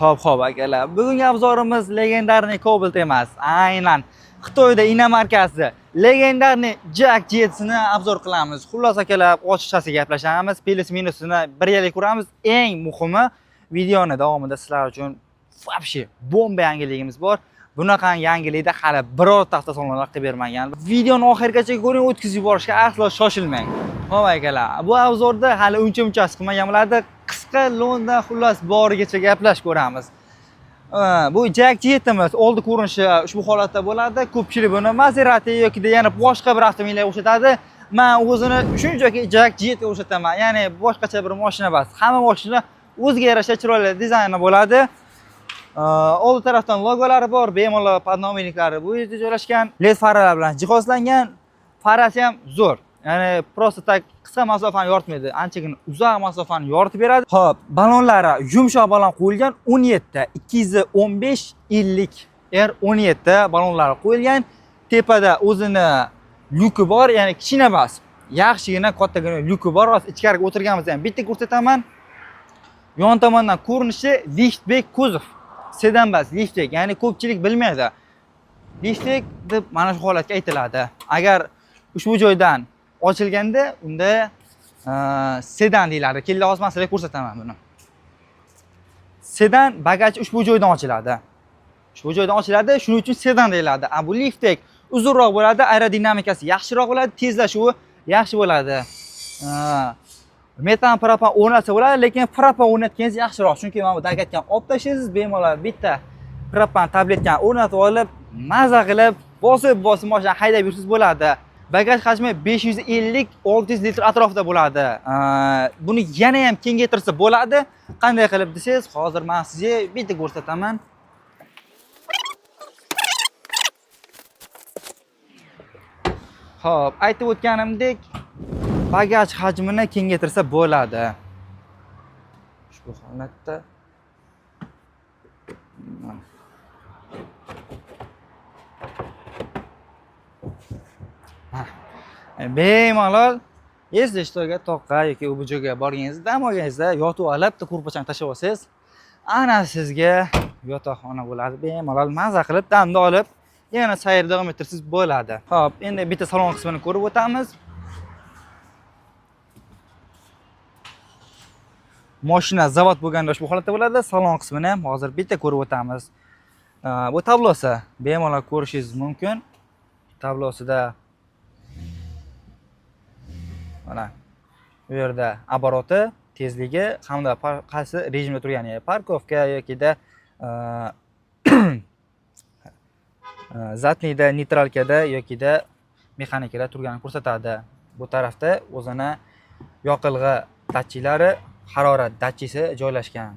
Xo'p, akalar. Bugungi obzorimiz legendarniy Cobalt emas. Aynan Xitoyda Ina markasi legendarniy Jack Jets'ni obzor qilamiz. Xullas akalar, ochiqchasi gaplashamiz, plus minusini birgalikda ko'ramiz. Eng muhimi, videoni davomida sizlar uchun вообще bomba yangiligimiz bor. Bunaqa yangilikda hali birorta avtosalonlar qilib bermagan. Videoni oxirigacha ko'ring, o'tkazib yuborishga aslo shoshilmang. Xo'p akalar, bu obzorda hali uncha-munchasi qilmagan bo'ladi. Qisqa London xullas borigacha gaplashib ko'ramiz. Bu Jack Jet'imiz oldi ko'rinishi ushbu holatda bo'ladi. Ko'pchilik buni Maserati yoki yana boshqa bir avtomobilga o'xshatadi. Men o'zini shunchaki Jack Jet'ga o'xshataman. Ya'ni boshqacha bir mashina emas. Hamma mashina o'ziga yarasha chiroyli dizayni bo'ladi. Oldi tarafdan logolari bor, bemalol podnominiklari bu yerda joylashgan. LED faralar bilan jihozlangan. Farasi ham zo'r. Ya'ni prosta tak qisqa masofani yoritmaydi, anchagina uzoq masofani yoritib beradi. Xo'p, balonlari yumshoq balon qo'yilgan, 17 215 50 R17 balonlari qo'yilgan. Tepada o'zini lyuki bor, ya'ni kichkina emas, yaxshigina kattagina lyuki bor. Hozir ichkariga o'tirganimizda ham bitta ko'rsataman. Yon tomondan ko'rinishi liftbek kuzov. Sedan emas, liftbek, ya'ni ko'pchilik bilmaydi. Liftbek deb mana shu holatga aytiladi. Agar ushbu joydan ochilganda unda sedan deyiladi. Keldi hozir men sizlarga ko'rsataman buni. Sedan bagaj ushbu joydan ochiladi. Ushbu joydan ochiladi, shuning uchun sedan deyiladi. Bu liftdek uzunroq bo'ladi, aerodinamikasi yaxshiroq bo'ladi, tezlashuvi yaxshi bo'ladi. Metan propan o'rnatsa bo'ladi, lekin propan o'rnatganingiz yaxshiroq, chunki mana bu dagatdan olib tashlaysiz, bemalol bitta propan tabletdan o'rnatib olib, maza qilib, bosib mashina haydab yursiz bo'ladi. Bagaj hajmi 550-600 litr atrofida bo'ladi. Buni yana ham kengaytirsa bo'ladi. Qanday qilib desangiz, hozir men sizga bitta ko'rsataman. Xo'p, aytib o'tganimdek, bagaj hajmini kengaytirsa bo'ladi. Ushbu holatda bemalol esdashtoga toqqa yoki u joyga borganingizda, dam olganingizda yotib olib, ko'rpachani tashlab olsangiz, ana sizga yotoqxona bo'ladi. Bemalol maza qilib damni olib, yana sayr davom ettirsiz bo'ladi. Xo'p, endi bitta salon qismini ko'rib o'tamiz. Mashina zavod bo'lganda ushbu holatda bo'ladi. Salon qismini ham hozir bitta ko'rib o'tamiz. Bu tablosi bemalol ko'rishingiz mumkin. Tablosida mana bu yerda oboroti, tezligi hamda qaysi rejimda turgani, parkovka yokida zatniyda, neytralkada yokida mexanikada turganini ko'rsatadi. Bu tarafda o'zini yoqilg'i datchiklari, harorat datchisi joylashgan.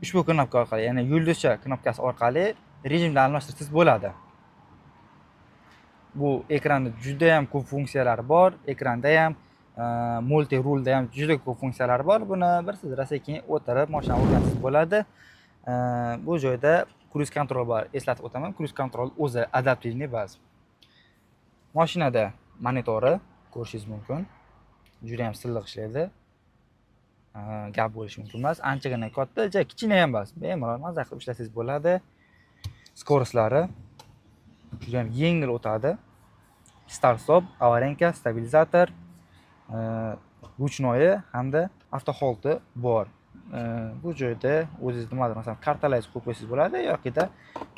Ushbu knopka orqali, ya'ni yulduzcha knopkasi orqali rejimni almashtirsangiz bo'ladi. Bu ekranda juda ham ko'p funksiyalari bor. Ekranda ham, multi rulda ham juda ko'p funksiyalar bor. Buni bir sizlar sekin o'tirib mashina o'rgansangiz bo'ladi. Bu joyda cruise control bor. Eslatib o'taman, cruise control o'zi adaptivniy baz. Mashinada monitori ko'rishingiz mumkin. Juda ham silliq ishlaydi. Gap bo'lishi mumkin emas. Anchagina katta, kichkina ham emas. Bemalol maza qilib ishlasangiz bo'ladi. Skoroslari juda ham yengil o'tadi. Start stop, avarenka, stabilizator, ruchnoyi hamda avto holti bor. Bu joyda o'zingiz nimadir, masalan, kartalangiz qo'yib qo'ysangiz bo'ladi yoki-da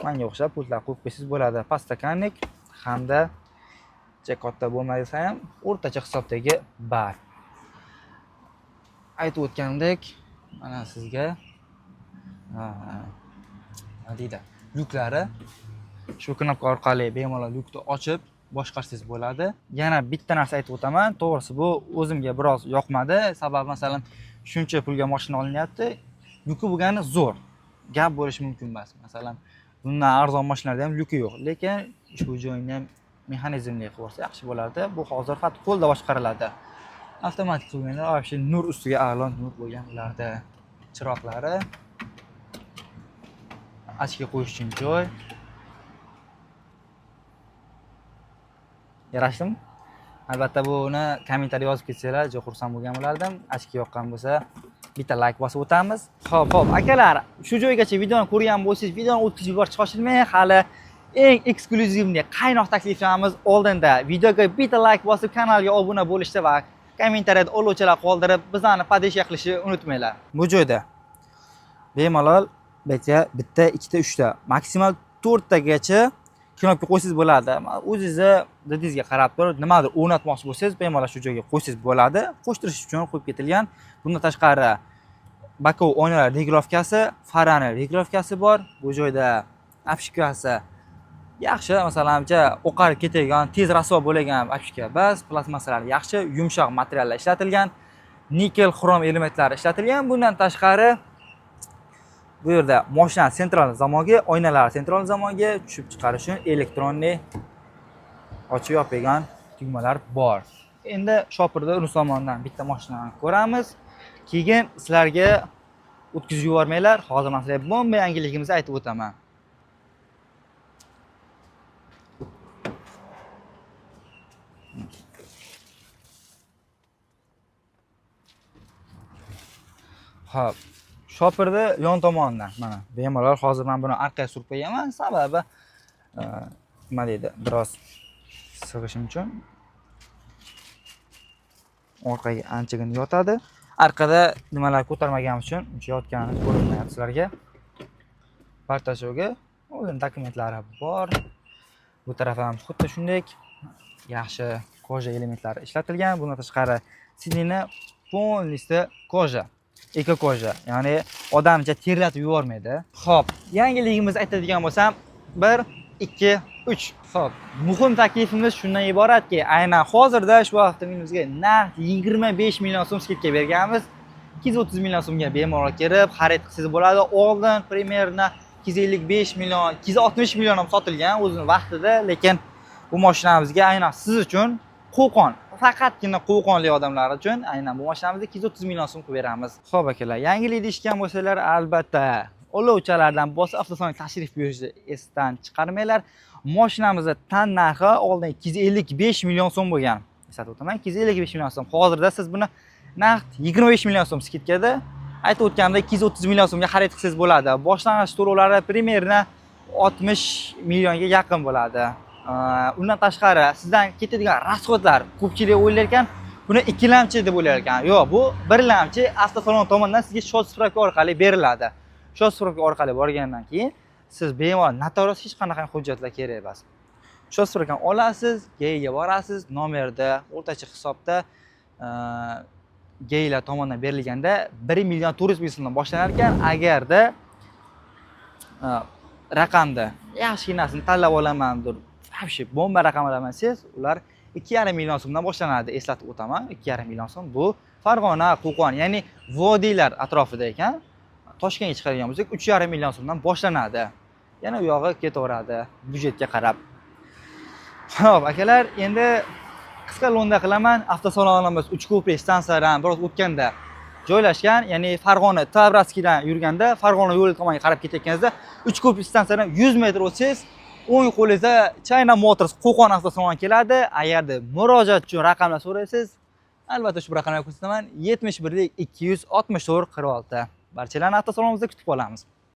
menga o'xshab pultlar qo'yib qo'ysangiz bo'ladi. Pastakanik hamda katta bo'lmasa ham o'rtacha hisobdagi bar. Aytib o'tgandek, mana sizga nima deydi? Lyuklari shu knopka orqali bemalol lyukni ochib boshqarsangiz bo'ladi. Yana bitta narsa aytib o'taman, to'g'risi bu o'zimga biroz yoqmadi. Sababi masalan, shuncha pulga mashina olinyapti, lyuki bo'lgani zo'r. Gap bo'lishi mumkin emas. Masalan, bundan arzon mashinalarda ham lyuki yo'q, lekin ushbu joyini ham mexanizmli qilib olsa yaxshi bo'lardi. Bu hozir faqat qo'lda boshqariladi. Avtomatik bo'lganda, вообще nur ustiga a'lo nur bo'lgan ularda. Chiroqlari, ochga qo'yish uchun joy. Yarashdimi? Albatta buni kommentariyga yozib ketsanglar, juda xursand bo'lgan bo'lardim. Ochga yoqqan bo'lsa, bitta like bosib o'tamiz. Xo'p, akalar, shu joygacha videoni ko'rgan bo'lsangiz, videoni o'tkazib yuborishga shoshilmang. Hali eng eksklyuzivniy qaynoq takliflarimiz oldinda. Videoga bitta like bosib, kanalga obuna bo'lishni va kommentariyada oluvchilar qoldirib, bizlarni podeshga qilishni unutmanglar. Bu joyda bemalol bitta, ikkita, uchta, maksimal 4 tagacha knopka qo'ysangiz bo'ladi. O'zingizni didingizga qarab turib, nimadir o'rnatmoqchi bo'lsangiz, bemalol shu joyga qo'ysangiz bo'ladi. Qo'shtirish uchun qo'yib ketilgan. Bundan tashqari bakov oynalar reglovkasi, farani reglovkasi bor. Bu joyda apshikasi yaxshi, masalan, oqarib ketadigan, tez rasvo bo'lgan apshika bas, plastmassalar yaxshi, yumshoq materiallar ishlatilgan, nikel, xrom elementlari ishlatilgan. Bundan tashqari bu yerda mashina sentral zamonga, oynalar sentral zamonga tushib chiqarish uchun elektronli ochib yopigan tugmalar bor. Endi shopirda uni tomonidan bitta mashinani ko'ramiz. Keyin sizlarga o'tkazib yubormanglar. Hozir men sizlarga bomba yangiligimizni aytib o'taman. Xo'p, shopirda yon tomonidan mana bemalol hozir men buni orqaga surib qo'yaman, sababi nima deydi, biroz sig'ishim uchun orqaga anchagina yotadi. Orqada nimalar ko'tarmaganim uchun uncha yotgani ko'rinmayapti sizlarga. Partashoga o'yin dokumentlari bor. Bu taraf ham xuddi shunday yaxshi koja elementlari ishlatilgan. Bundan tashqari sidnini polnisi koja. Eko koja, ya'ni odamcha terlatib yubormaydi. Xo'p, yangiligimizni aytadigan bo'lsam, 1, 2, 3. Xo'p, muhim taklifimiz shundan iboratki, aynan hozirda shu avtomobilimizga narx 25 million so'm skidka berganmiz. 230 million so'mga bemalol kirib, xarid qilsangiz bo'ladi. Oldin primerna 255 million, 260 million ham sotilgan o'zining vaqtida, lekin bu mashinamizga aynan siz uchun Qo'qon, faqatgina qo'qonli odamlar uchun aynan bu mashinamizga 230 million so'm qilib beramiz. Xo'p akalar, yangilik deyishgan bo'lsalar, albatta olovchalardan bosib avtosalonga tashrif buyurishni esdan chiqarmanglar. Mashinamizning tan narxi oldin 255 million so'm bo'lgan. Eslatib o'taman, 255 million so'm. Hozirda siz buni naqd 25 million so'm skidkada, aytib o'tganimdek 230 million so'mga xarid qilsangiz bo'ladi. Boshlang'ich to'lovlari primerna 60 millionga yaqin bo'ladi. Undan tashqari sizdan ketadigan rasxodlar ko'pchilik o'ylar ekan, buni ikkilamchi deb o'ylar ekan. Yo'q, bu birlamchi avtosalon tomonidan sizga shot spravka orqali beriladi. Shot spravka orqali borgandan keyin siz bemalol notaros hech qanaqa hujjatlar kerak emas. Shot spravkani olasiz, geyga borasiz, nomerda o'rtacha hisobda geylar tomonidan berilganda 1 million 400 ming so'mdan boshlanar ekan. Agarda raqamda yaxshinasini tanlab olaman deb bomba raqam olamasangiz, ular 2,5 million so'mdan boshlanadi. Eslatib o'taman, 2,5 million so'm bu Farg'ona, Qo'qon, ya'ni vodiylar atrofida ekan. Toshkentga chiqargan bo'lsak 3,5 million so'mdan boshlanadi. Yana u yog'i ketaveradi byudjetga qarab. Xo'p, akalar, endi qisqa lo'nda qilaman. Avtosalonimiz Uchko'prik stansiyadan biroz o'tganda joylashgan, ya'ni Farg'ona Tabratskiydan yurganda, Farg'ona yo'li tomonga qarab ketayotganingizda Uchko'prik stansiyadan 100 metr o'tsangiz, o'ng qo'lingizda China Motors Qo'qon avtosaloni keladi. Agarda murojaat uchun raqamlar so'raysiz, albatta shu raqamlarni ko'rsataman. 71 264 46. Barchalarni avtosalonimizda kutib qolamiz.